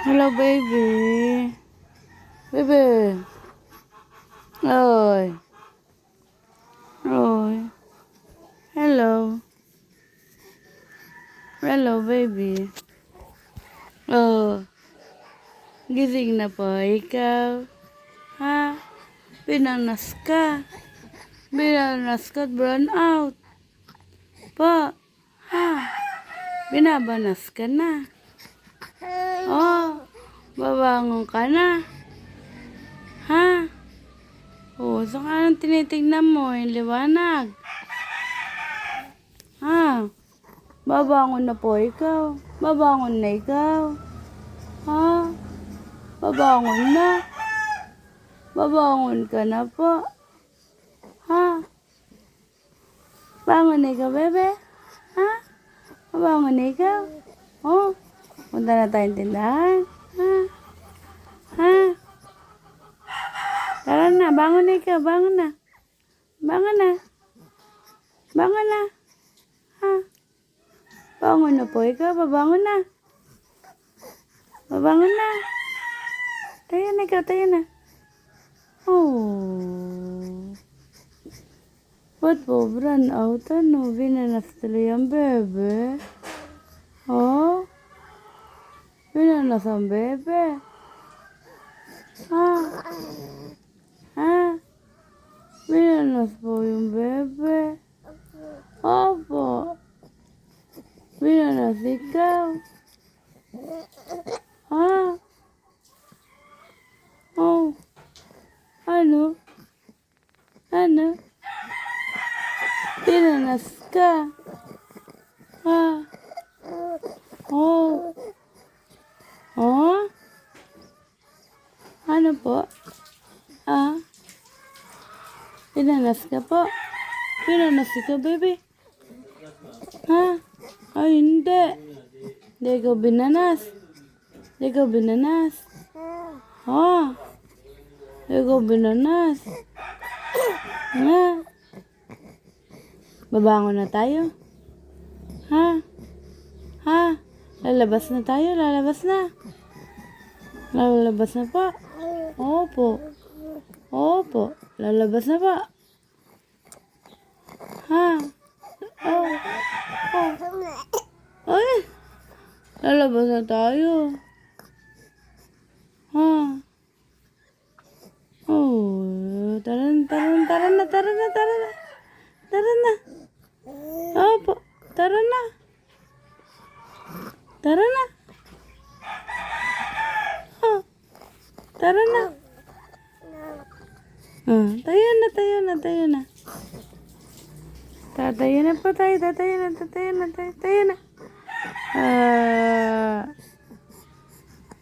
Hello, baby. Baby. Ôi. Ôi. Hello. Hello, baby. Gising na po ikaw. Ha? Pinanas ka. Binanas ka at brown out. Po. Ha? Binabanas ka na. Oh. Babangon ka na. Ha? Oh, saan ka nang tinitignan mo? Yung liwanag. Ha? Babangon na po ikaw. Babangon na ikaw. Ha? Babangon na. Babangon ka na po. Ha? Bangon na ikaw, bebe. Ha? Babangon na ikaw. Oh, punta na tayong tindahan. Ha? Ha? Tara na, bangon na ikaw, bangon na. Bangon na. Bangon na. Ha? Bangon na po ikaw, babangon na. Babangon na. Tayo na ikaw, tayo na. Oh. Ba't po brown out? Ano? Binanas tuloy ang bebe. Oh? Binanas ang bebe. Ha? Ha? Binanas po yung bebe. Opo. Binanas ikaw. Ha? Oh. Ano? Ano? Binanas ka. Ha? Oh. Oh? Ano po? Ah? Binanas ka po? Binanas ka, baby? Ha? Ay, hindi. Hindi ikaw binanas. Hindi ikaw binanas. Ha? Hindi ikaw binanas. Ha? Babangon na tayo? Ha? Ha? Lalabas na tayo? Lalabas na? Lalabas na pa? Opo. Opo. Lalabas na pa? Ha? Oh. Oh. Ay! Lalabas na tayo. Ha? Oh. Tara na, tara na, tara na, tara na, tara na. Tara na. Opo. Tara na. Tara na. Oh. Tara na. Tayo na, tayo na, tayo na. Tatayo na po tayo, tatayo na, tayo na.